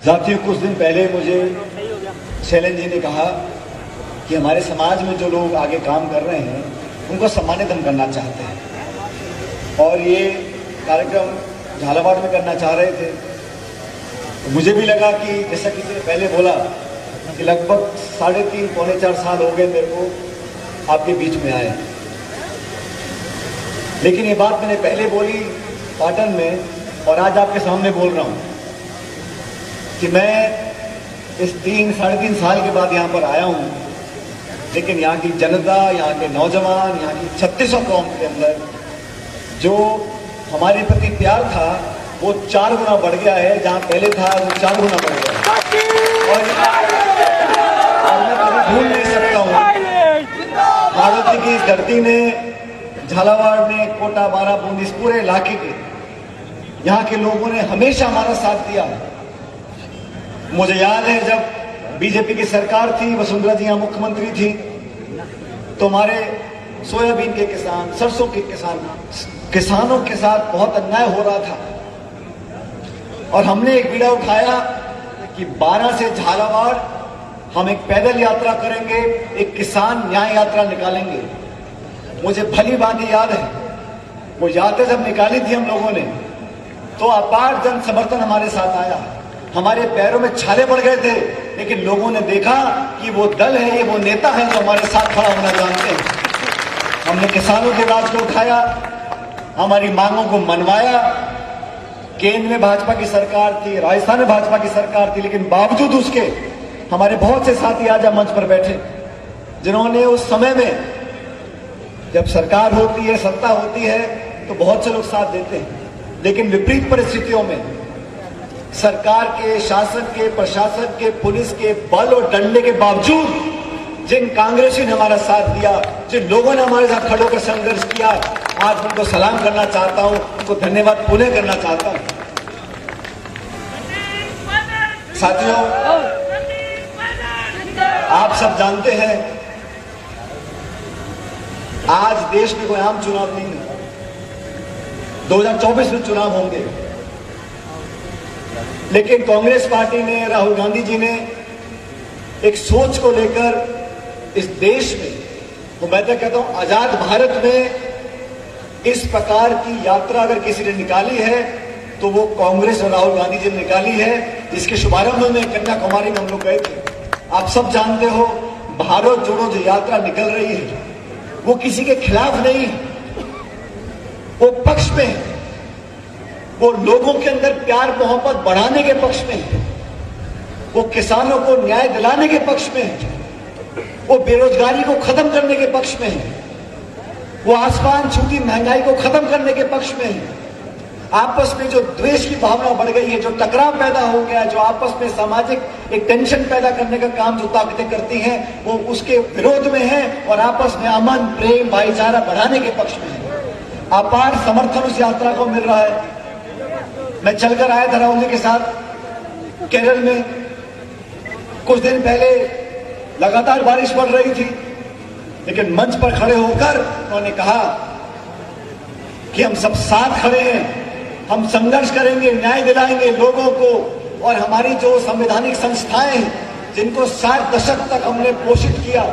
साथियों, कुछ दिन पहले मुझे शैलेंद्र जी ने कहा कि हमारे समाज में जो लोग आगे काम कर रहे हैं उनको सम्मानित हम करना चाहते हैं और ये कार्यक्रम झालावाड़ में करना चाह रहे थे। तो मुझे भी लगा कि जैसा किसी ने पहले बोला कि लगभग 3.5 पौने 4 साल हो गए मेरे को आपके बीच में आए, लेकिन ये बात मैंने पहले बोली पाटन में और आज आपके सामने बोल रहा हूं कि मैं इस 3-3.5 साल के बाद यहाँ पर आया हूँ, लेकिन यहाँ की जनता, यहाँ के नौजवान, यहाँ की 3600 कौम के अंदर जो हमारे प्रति प्यार था वो 4 गुना बढ़ गया है। जहाँ पहले था वो 4 गुना बढ़ गया और मैं कभी भूल नहीं सकता हूँ मारुति की इस धरती ने, झालावाड़ ने, कोटा, बाराबूंदी, इस पूरे इलाके के यहाँ के लोगों ने हमेशा हमारा साथ दिया। मुझे याद है जब बीजेपी की सरकार थी, वसुंधरा जी यहाँ मुख्यमंत्री थी, तो हमारे सोयाबीन के किसान, सरसों के किसानों के साथ बहुत अन्याय हो रहा था और हमने एक बीड़ा उठाया कि 12 से झालावाड़ हम एक पैदल यात्रा करेंगे, एक किसान न्याय यात्रा निकालेंगे। मुझे भली भांति याद है वो यात्रा जब निकाली थी हम लोगों ने तो अपार जन समर्थन हमारे साथ आया, हमारे पैरों में छाले पड़ गए थे, लेकिन लोगों ने देखा कि वो दल है, ये वो नेता है जो हमारे साथ खड़ा होना जानते हैं। हमने किसानों के राज को उठाया, हमारी मांगों को मनवाया। केंद्र में भाजपा की सरकार थी, राजस्थान में भाजपा की सरकार थी, लेकिन बावजूद उसके हमारे बहुत से साथी आज मंच पर बैठे जिन्होंने उस समय में, जब सरकार होती है, सत्ता होती है, तो बहुत से लोग साथ देते हैं, लेकिन विपरीत परिस्थितियों में सरकार के, शासन के, प्रशासन के, पुलिस के बल और डंडे के बावजूद जिन कांग्रेसी ने हमारा साथ दिया, जिन लोगों ने हमारे साथ खड़े होकर संघर्ष किया, आज उनको सलाम करना चाहता हूं, उनको धन्यवाद पुनः करना चाहता हूं। साथियों, आप सब जानते हैं आज देश में कोई आम चुनाव नहीं है, 2024 में चुनाव होंगे, लेकिन कांग्रेस पार्टी ने, राहुल गांधी जी ने एक सोच को लेकर इस देश में, तो मैं तो कहता हूं आजाद भारत में इस प्रकार की यात्रा अगर किसी ने निकाली है तो वो कांग्रेस और राहुल गांधी जी ने निकाली है, जिसके शुभारंभ में कन्याकुमारी में हम लोग गए थे। आप सब जानते हो भारत जोड़ो जो यात्रा निकल रही है वो किसी के खिलाफ नहीं, वो पक्ष में है, वो लोगों के अंदर प्यार मोहब्बत बढ़ाने के पक्ष में है, वो किसानों को न्याय दिलाने के पक्ष में है, वो बेरोजगारी को खत्म करने के पक्ष में है, वो आसमान छूती महंगाई को खत्म करने के पक्ष में है। आपस में जो द्वेष की भावना बढ़ गई है, जो टकराव पैदा हो गया है, जो आपस में सामाजिक एक टेंशन पैदा करने का काम जो ताकतें करती हैं, वो उसके विरोध में है और आपस में अमन, प्रेम, भाईचारा बढ़ाने के पक्ष में है। अपार समर्थन उस यात्रा को मिल रहा है। मैं चलकर आया था राहुल जी के साथ केरल में, कुछ दिन पहले लगातार बारिश पड़ रही थी, लेकिन मंच पर खड़े होकर उन्होंने कहा कि हम सब साथ खड़े हैं, हम संघर्ष करेंगे, न्याय दिलाएंगे लोगों को, और हमारी जो संवैधानिक संस्थाएं हैं जिनको 60 दशक तक हमने पोषित किया,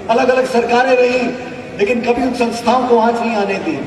अलग अलग सरकारें रही, लेकिन कभी उन संस्थाओं को आंच नहीं आने दी।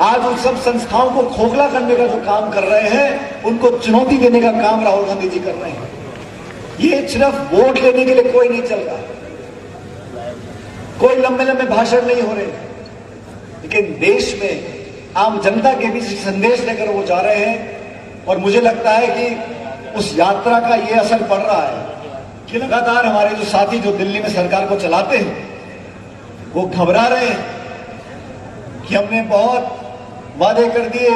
आज उन सब संस्थाओं को खोखला करने का जो काम कर रहे हैं, उनको चुनौती देने का काम राहुल गांधी जी कर रहे हैं। ये सिर्फ वोट लेने के लिए कोई नहीं चल रहा, कोई लंबे लंबे भाषण नहीं हो रहे, लेकिन देश में आम जनता के बीच संदेश लेकर वो जा रहे हैं। और मुझे लगता है कि उस यात्रा का ये असर पड़ रहा है कि लगातार हमारे जो साथी जो दिल्ली में सरकार को चलाते हैं वो घबरा रहे हैं कि हमने बहुत वादे कर दिए,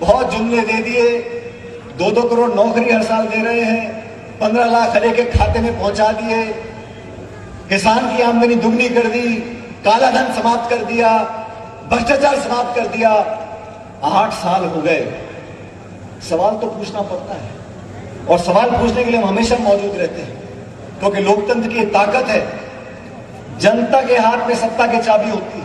बहुत जुमले दे दिए, 2-2 करोड़ नौकरी हर साल दे रहे हैं, 15 लाख हर एक के खाते में पहुंचा दिए, किसान की आमदनी दुगनी कर दी, काला धन समाप्त कर दिया, भ्रष्टाचार समाप्त कर दिया। 8 साल हो गए। सवाल तो पूछना पड़ता है और सवाल पूछने के लिए हम हमेशा मौजूद रहते हैं, क्योंकि लोकतंत्र की ताकत है, जनता के हाथ में सत्ता की चाबी होती है।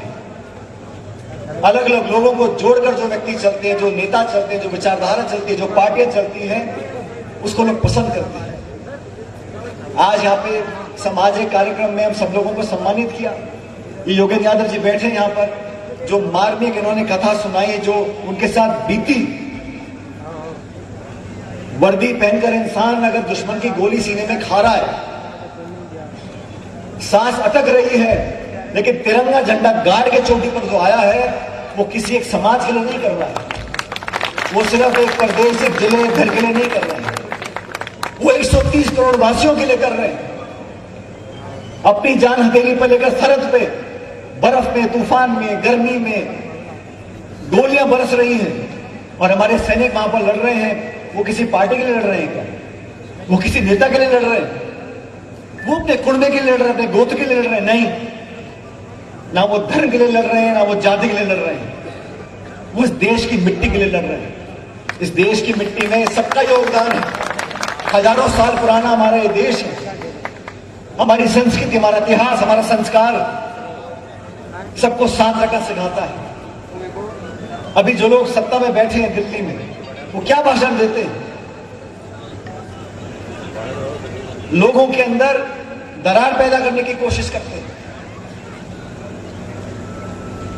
अलग अलग लोगों को जोड़कर जो व्यक्ति चलते हैं, जो नेता चलते हैं, जो विचारधारा चलती है, जो पार्टियां चलती हैं, उसको लोग पसंद करते हैं। आज यहाँ पे सामाजिक कार्यक्रम में हम सब लोगों को सम्मानित किया। ये योगेंद्र यादव जी बैठे यहाँ पर, जो मार्मिक इन्होंने कथा सुनाई, जो उनके साथ बीती। वर्दी पहनकर इंसान अगर दुश्मन की गोली सीने में खा रहा है, सांस अटक रही है, लेकिन तिरंगा झंडा गाड़ के चोटी पर जो आया है वो किसी एक समाज के लिए नहीं कर रहा है, वो सिर्फ एक प्रदेश, एक जिले, एक घर के लिए नहीं कर रहे हैं, वो 130 करोड़ वासियों के लिए कर रहे हैं। अपनी जान हथेली पर लेकर सरहद पे बर्फ में, तूफान में, गर्मी में गोलियां बरस रही हैं और हमारे सैनिक वहां पर लड़ रहे हैं। वो किसी पार्टी के लिए लड़ रहे हैं क्या? वो किसी नेता के लिए लड़ रहे हैं? वो अपने कुंबे के लिए लड़ रहे हैं, अपने गोत्र के लिए लड़ रहे हैं? नहीं, ना वो धर्म के लिए लड़ रहे हैं, ना वो जाति के लिए लड़ रहे हैं, वो इस देश की मिट्टी के लिए लड़ रहे हैं। इस देश की मिट्टी में सबका योगदान है। हजारों साल पुराना हमारा ये देश है, हमारी संस्कृति, हमारा इतिहास, हमारा संस्कार सबको साथ रखकर सिखाता है। अभी जो लोग सत्ता में बैठे हैं दिल्ली में, वो क्या भाषण देते हैं? लोगों के अंदर दरार पैदा करने की कोशिश करते हैं,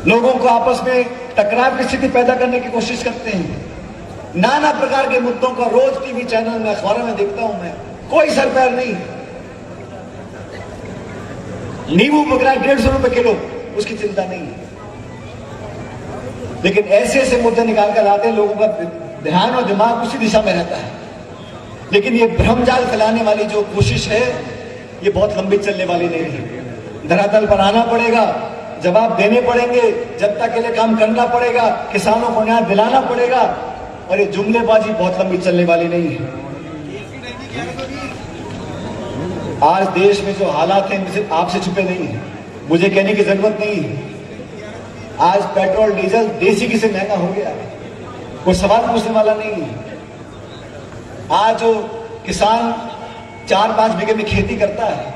लोगों को आपस में टकराव की स्थिति पैदा करने की कोशिश करते हैं। नाना प्रकार के मुद्दों का रोज टीवी चैनल में, अखबारों में देखता हूं मैं, कोई सर पैर नहीं। नींबू बिक रहा है 150 रुपए किलो, उसकी चिंता नहीं है, लेकिन ऐसे ऐसे मुद्दे निकाल कर लाते हैं, लोगों का ध्यान और दिमाग उसी दिशा में रहता है। लेकिन ये भ्रमजाल फैलाने वाली जो कोशिश है, ये बहुत लंबी चलने वाली नहीं है। धरातल पर आना पड़ेगा, जवाब देने पड़ेंगे, जनता के लिए काम करना पड़ेगा, किसानों को न्याय दिलाना पड़ेगा, और ये जुमलेबाजी बहुत लंबी चलने वाली नहीं है। आज देश में जो हालात हैं आपसे छुपे नहीं है, मुझे कहने की जरूरत नहीं है। आज पेट्रोल डीजल देसी घी से महंगा हो गया, कोई सवाल पूछने वाला नहीं है। आज जो किसान 4-5 बीघे में खेती करता है,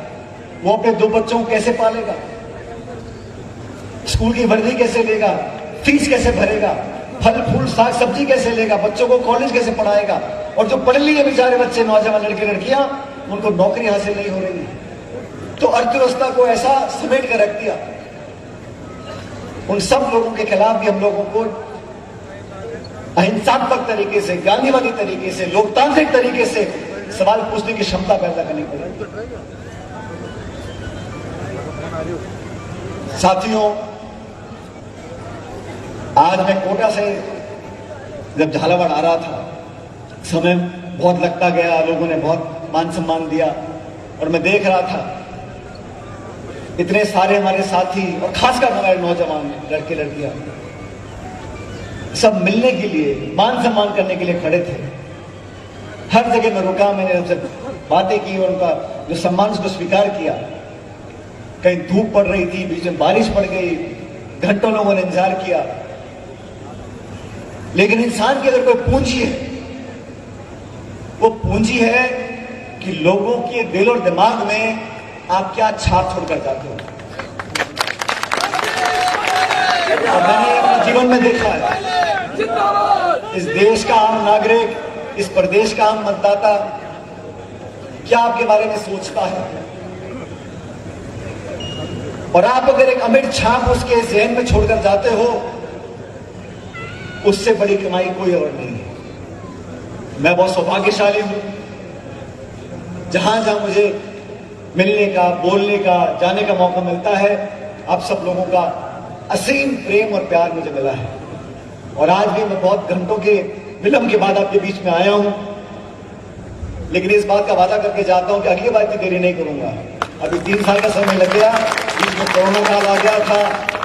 वो अपने 2 बच्चों को कैसे पालेगा? स्कूल की वर्दी कैसे लेगा? फीस कैसे भरेगा? फल फूल साग सब्जी कैसे लेगा? बच्चों को कॉलेज कैसे पढ़ाएगा? और जो पढ़ लिए बेचारे बच्चे, नौजवान लड़के लड़कियां, उनको नौकरी हासिल नहीं हो रही है। तो अर्थव्यवस्था को ऐसा समेट कर रख दिया। उन सब लोगों के खिलाफ भी हम लोगों को अहिंसात्मक तरीके से, गांधीवादी तरीके से, लोकतांत्रिक तरीके से सवाल पूछने की क्षमता पैदा करनी पड़ेगी। साथियों, आज मैं कोटा से जब झालावाड़ आ रहा था, समय बहुत लगता गया, लोगों ने बहुत मान सम्मान दिया, और मैं देख रहा था इतने सारे हमारे साथी और खासकर हमारे नौजवान लड़के लड़कियां सब मिलने के लिए, मान सम्मान करने के लिए खड़े थे। हर जगह मैं रुका, मैंने उनसे बातें की और उनका जो सम्मान उसको स्वीकार किया। कहीं धूप पड़ रही थी, बीच में बारिश पड़ गई, घंटों लोगों ने इंतजार किया। लेकिन इंसान की अगर कोई पूंजी है, वो पूंजी है कि लोगों के दिल और दिमाग में आप क्या छाप छोड़कर जाते हो। और मैंने अपने जीवन में देखा है, इस देश का आम नागरिक, इस प्रदेश का आम मतदाता क्या आपके बारे में सोचता है, और आप अगर एक अमिट छाप उसके जहन में छोड़कर जाते हो, उससे बड़ी कमाई कोई और नहीं है। मैं बहुत सौभाग्यशाली हूं, जहां जहां मुझे मिलने का, बोलने का, जाने का मौका मिलता है, आप सब लोगों का असीम प्रेम और प्यार मुझे मिला है। और आज भी मैं बहुत घंटों के विलंब के बाद आपके बीच में आया हूं, लेकिन इस बात का वादा करके जाता हूं कि अगली बार की देरी नहीं करूंगा। अभी 3 साल का समय लग गया, बीच में कोरोना काल आ गया था,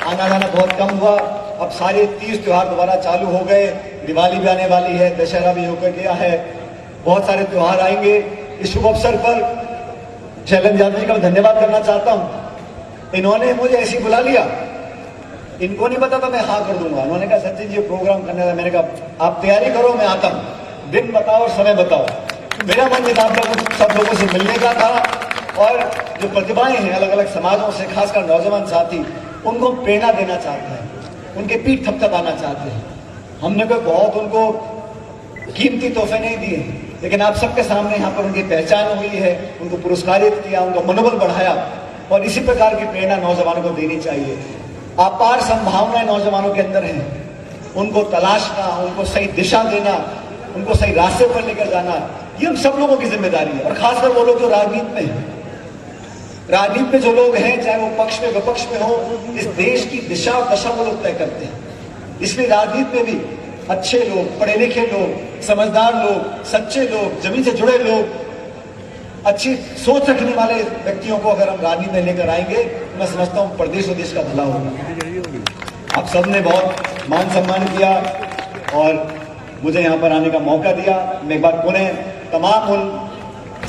आना जाना बहुत कम हुआ। अब सारे 30 त्योहार दोबारा चालू हो गए, दिवाली भी आने वाली है, दशहरा भी होकर गया है, बहुत सारे त्योहार आएंगे। इस शुभ अवसर पर शैलेंद्र यादव जी का मैं धन्यवाद करना चाहता हूं। इन्होंने मुझे ऐसे बुला लिया, इनको नहीं पता था मैं हाँ कर दूंगा। उन्होंने कहा सचिन जी प्रोग्राम करने का, मैंने कहा आप तैयारी करो, मैं आता हूं, दिन बताओ और समय बताओ। मेरा मन में आप लोगों सब लोगों से मिलने का था, और जो प्रतिभाएं हैं अलग अलग समाजों से, खासकर नौजवान साथी, उनको प्रेरणा देना चाहते हैं, उनके पीठ थपथपाना चाहते हैं। हमने कोई बहुत उनको कीमती तोहफे नहीं दिए, लेकिन आप सबके सामने यहाँ पर उनकी पहचान हुई है, उनको पुरस्कारित किया, उनका मनोबल बढ़ाया, और इसी प्रकार की प्रेरणा नौजवानों को देनी चाहिए। अपार संभावनाएं नौजवानों के अंदर हैं, उनको तलाशना, उनको सही दिशा देना, उनको सही रास्ते पर लेकर जाना, ये हम सब लोगों की जिम्मेदारी है। और खासकर वो लोग जो राजनीति में हैं, राजनीति में जो लोग हैं, चाहे वो पक्ष में विपक्ष में हो, इस देश की दिशा और दशा वो लोग तय करते हैं। इसलिए राजनीति में भी अच्छे लोग, पढ़े लिखे लोग, समझदार लोग, सच्चे लोग, जमीन से जुड़े लोग, अच्छी सोच रखने वाले व्यक्तियों को अगर हम राजनीति में लेकर आएंगे, तो मैं समझता हूं प्रदेश और देश का भला होगा। आप सबने बहुत मान सम्मान किया और मुझे यहां पर आने का मौका दिया। मैं एक बार पुनः तमाम उन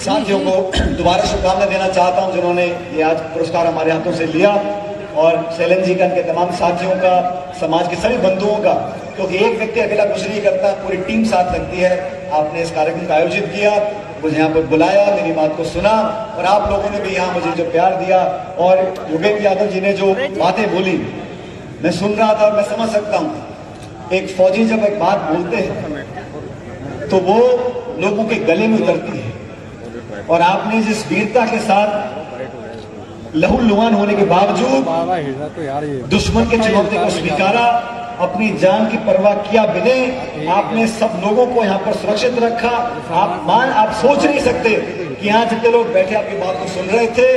साथियों को दोबारा शुभकामनाएं देना चाहता हूं जिन्होंने ये आज पुरस्कार हमारे हाथों से लिया, और शैलेंद्र जी का, उनके तमाम साथियों का, समाज के सभी बंधुओं का, क्योंकि एक व्यक्ति अकेला कुछ नहीं करता, पूरी टीम साथ लगती है। आपने इस कार्यक्रम का आयोजित किया, मुझे यहाँ पर बुलाया, मेरी बात को सुना, और आप लोगों ने भी यहाँ मुझे जो प्यार दिया, और योगेंद्र यादव जी ने जो बातें बोली, मैं सुन रहा था और मैं समझ सकता हूँ। एक फौजी जब एक बात बोलते हैं तो वो लोगों के गले में उतरती है, और आपने जिस वीरता के साथ लहूलुहान होने के बावजूद दुश्मन के चुनौती को स्वीकारा, अपनी जान की परवाह किया बिना आपने सब लोगों को यहाँ पर सुरक्षित रखा। आप सोच नहीं सकते कि यहाँ जितने लोग बैठे आपकी बात को सुन रहे थे,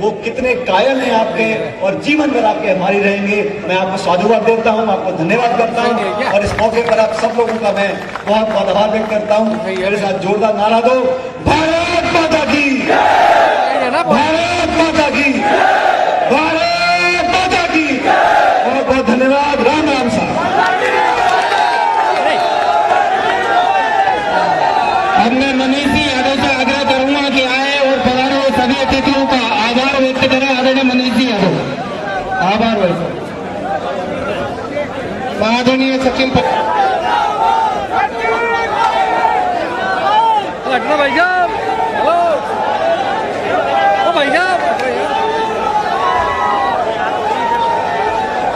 वो कितने कायल हैं आपके, और जीवन भर आपके हमारी रहेंगे। मैं आपको साधुवाद देता हूँ, आपको धन्यवाद करता हूँ, और इस मौके पर आप सब लोगों का मैं बहुत बहुत आभार व्यक्त करता हूँ। मेरे साथ जोरदार नारा दो, भारत माता की, भारत माता की, भारत माता की। बहुत बहुत धन्यवाद। राम राम साहब। अब मैं मनीष जी यादव से आग्रह करूंगा कि आए और पधारे हुए सभी अतिथियों का आभार व्यक्त करें। आदरणीय मनीष जी यादव, आभार व्यक्त। आदरणीय सचिन